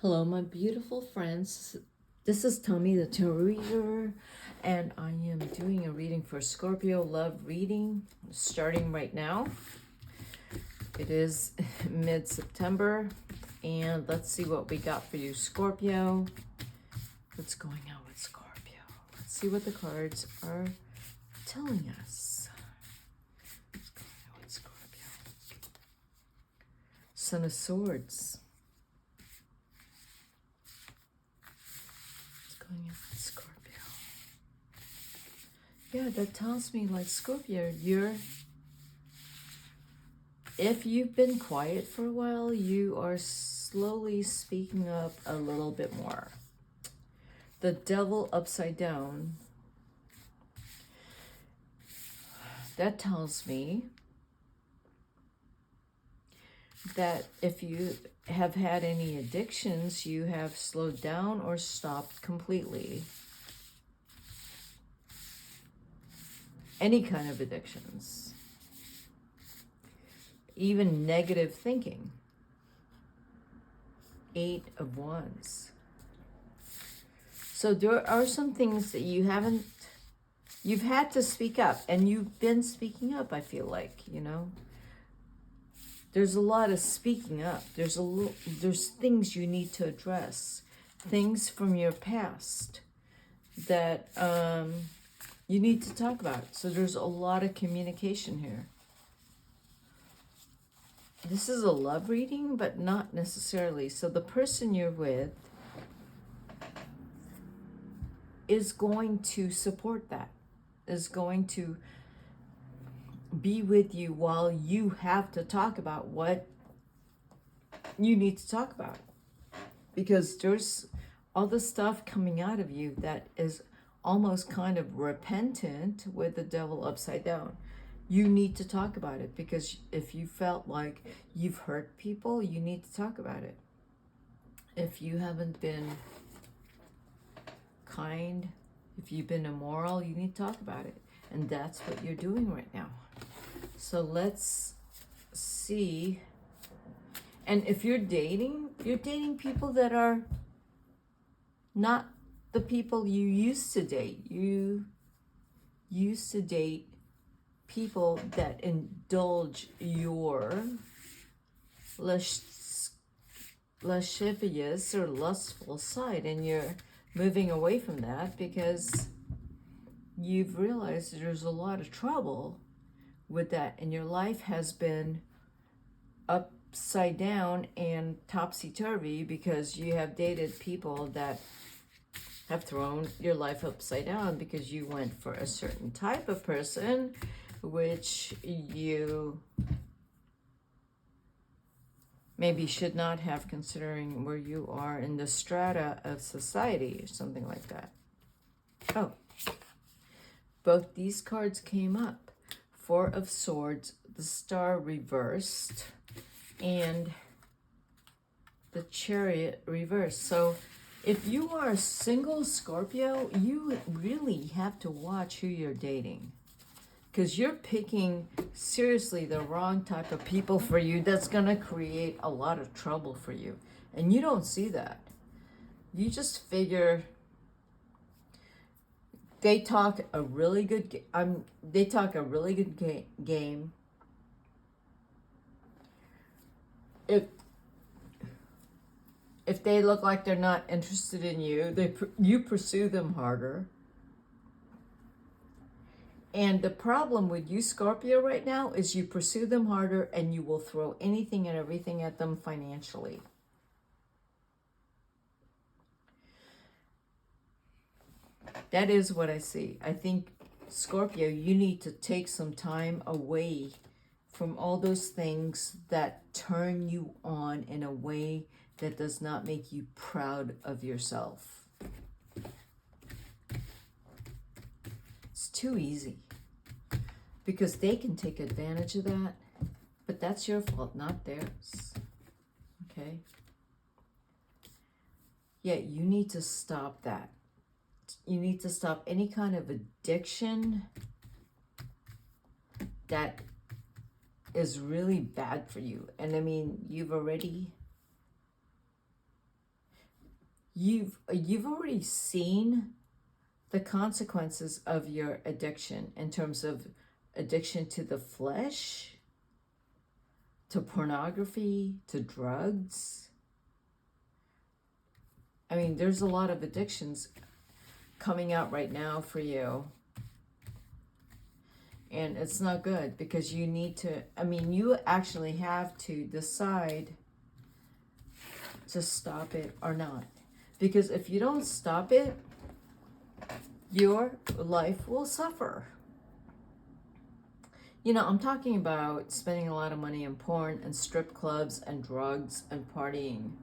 Hello, my beautiful friends. This is Tommy the Tarot Reader, and I am doing a reading for Scorpio love reading starting right now. It is mid-September, and let's see what we got for you, Scorpio. What's going on with Scorpio? Let's see what the cards are telling us. What's going on with Scorpio? Son of Swords. Going on with Scorpio. Yeah, that tells me, like, Scorpio, if you've been quiet for a while, you are slowly speaking up a little bit more. The Devil upside down, that tells me that if you have had any addictions, you have slowed down or stopped completely. Any kind of addictions. Even negative thinking. 8 of Wands. So there are some things that you've had to speak up, and you've been speaking up, I feel like, There's a lot of speaking up. There's things you need to address. Things from your past that you need to talk about. So there's a lot of communication here. This is a love reading, but not necessarily. So the person you're with is going to support that, is going to be with you while you have to talk about what you need to talk about. Because there's all the stuff coming out of you that is almost kind of repentant with the Devil upside down. You need to talk about it, because if you felt like you've hurt people, you need to talk about it. If you haven't been kind, if you've been immoral, you need to talk about it. And that's what you're doing right now. So let's see. And if you're dating people that are not the people you used to date. You used to date people that indulge your lascivious or lustful side, and you're moving away from that because you've realized there's a lot of trouble with that, and your life has been upside down and topsy-turvy because you have dated people that have thrown your life upside down because you went for a certain type of person, which you maybe should not have, considering where you are in the strata of society or something like that. Oh, both these cards came up. 4 of Swords, the Star reversed, and the Chariot reversed. So if you are a single Scorpio, you really have to watch who you're dating, because you're picking seriously the wrong type of people for you. That's going to create a lot of trouble for you, and you don't see that. You just figure they talk a really good game. If they look like they're not interested in you, you pursue them harder. And the problem with you, Scorpio, right now is you pursue them harder, and you will throw anything and everything at them financially. That is what I see. I think, Scorpio, you need to take some time away from all those things that turn you on in a way that does not make you proud of yourself. It's too easy, because they can take advantage of that, but that's your fault, not theirs. Okay? Yeah, you need to stop that. You need to stop any kind of addiction that is really bad for you. And I mean, you've already seen the consequences of your addiction in terms of addiction to the flesh, to pornography, to drugs. I mean, there's a lot of addictions coming out right now for you. And it's not good because you need to, I mean, you actually have to decide to stop it or not. Because if you don't stop it, your life will suffer. You know, I'm talking about spending a lot of money on porn and strip clubs and drugs and partying.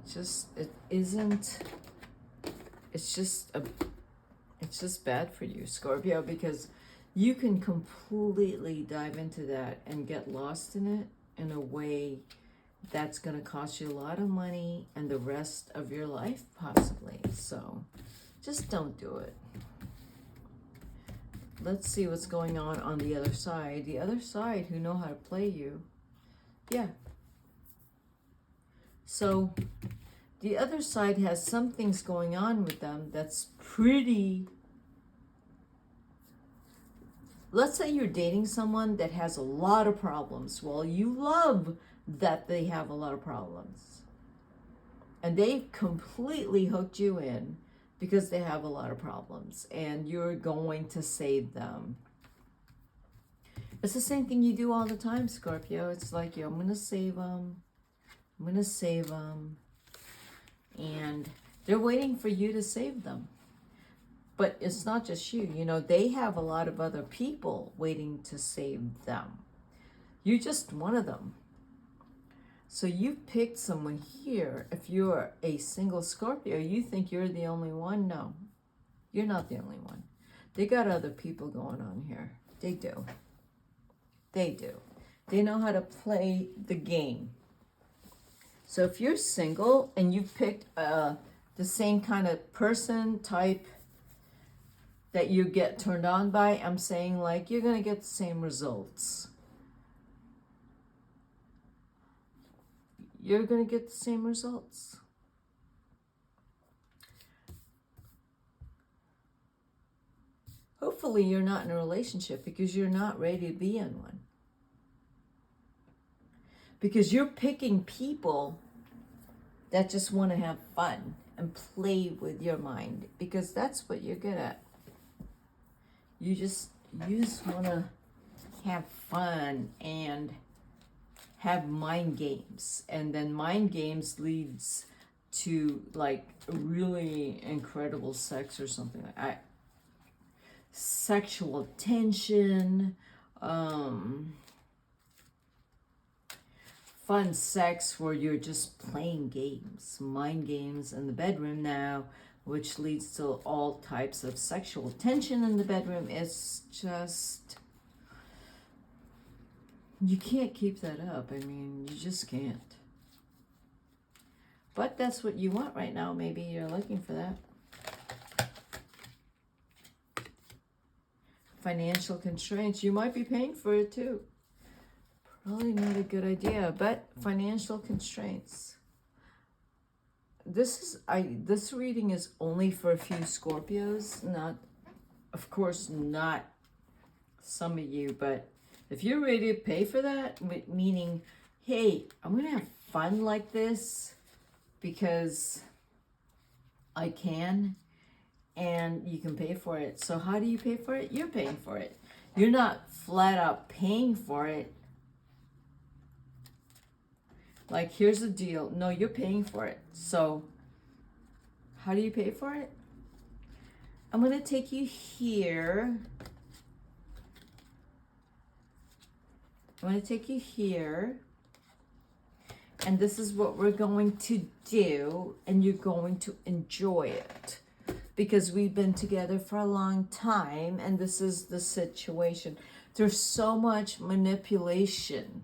It's just bad for you, Scorpio, because you can completely dive into that and get lost in it in a way that's going to cost you a lot of money and the rest of your life, possibly. So just don't do it. Let's see what's going on the other side. The other side who know how to play you. Yeah. So the other side has some things going on with them that's pretty... Let's say you're dating someone that has a lot of problems. Well, you love that they have a lot of problems. And they completely hooked you in because they have a lot of problems. And you're going to save them. It's the same thing you do all the time, Scorpio. It's like, I'm going to save them. I'm going to save them. And they're waiting for you to save them. But it's not just you. You know, they have a lot of other people waiting to save them. You're just one of them. So you picked someone here. If you're a single Scorpio, you think you're the only one. No, you're not the only one. They got other people going on here. They do. They do. They know how to play the game. So if you're single and you picked the same kind of person type that you get turned on by, I'm saying like you're going to get the same results. You're going to get the same results. Hopefully you're not in a relationship because you're not ready to be in one. Because you're picking people that just want to have fun and play with your mind. Because that's what you're good at. You just want to have fun and have mind games. And then mind games leads to like really incredible sex or something like that. Sexual tension, fun sex where you're just playing games, mind games in the bedroom now, which leads to all types of sexual tension in the bedroom. It's just, you can't keep that up. I mean, you just can't. But that's what you want right now. Maybe you're looking for that. Financial constraints. You might be paying for it too. Probably not a good idea, but financial constraints. This reading is only for a few Scorpios, not, of course, not some of you, but if you're ready to pay for that, meaning, hey, I'm going to have fun like this because I can, and you can pay for it. So how do you pay for it? You're paying for it. You're not flat out paying for it. Like, here's the deal. No, you're paying for it. So, how do you pay for it? I'm going to take you here. I'm going to take you here. And this is what we're going to do. And you're going to enjoy it. Because we've been together for a long time. And this is the situation. There's so much manipulation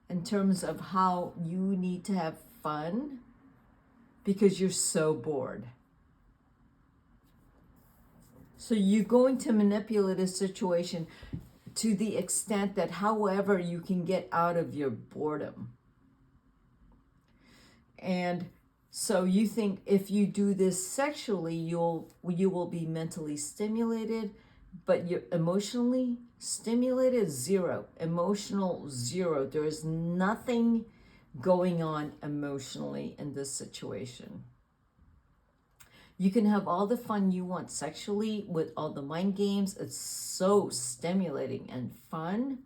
in terms of how you need to have fun because you're so bored. So you're going to manipulate a situation to the extent that however you can get out of your boredom. And So you think if you do this sexually, you will be mentally stimulated, but you're emotionally stimulated? Zero. Emotional, zero. There is nothing going on emotionally in this situation. You can have all the fun you want sexually with all the mind games. It's so stimulating and fun.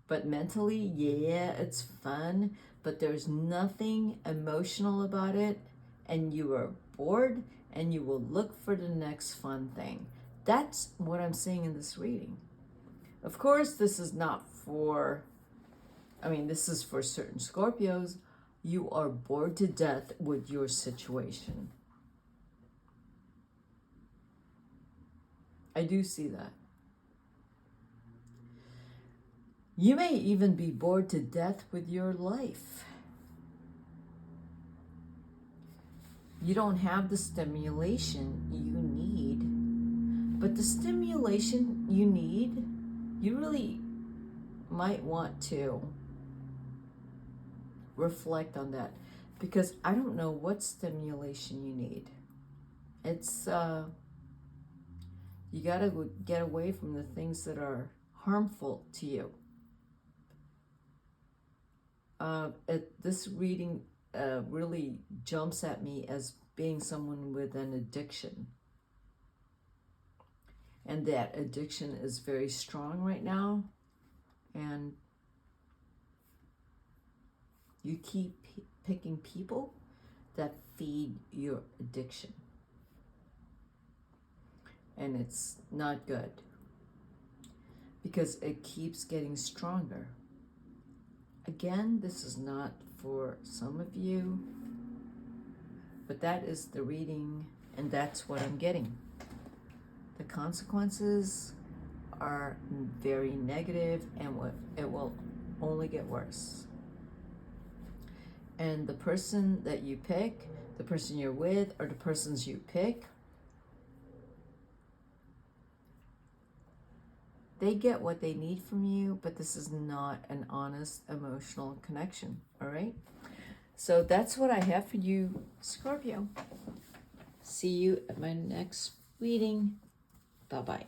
But mentally, yeah, it's fun, but there's nothing emotional about it, and you are bored, and you will look for the next fun thing. That's what I'm seeing in this reading. Of course, this is not for, this is for certain Scorpios. You are bored to death with your situation. I do see that. You may even be bored to death with your life. You don't have the stimulation you need, but the stimulation you need, you really might want to reflect on that, because I don't know what stimulation you need. It's, you gotta get away from the things that are harmful to you. This reading really jumps at me as being someone with an addiction. And that addiction is very strong right now. And you keep picking people that feed your addiction. And it's not good, because it keeps getting stronger. Again, this is not for some of you, but that is the reading, and that's what I'm getting. The consequences are very negative, and it will only get worse. And the person that you pick, the person you're with, or the persons you pick, they get what they need from you, but this is not an honest emotional connection, all right? So that's what I have for you, Scorpio. See you at my next reading. Bye-bye.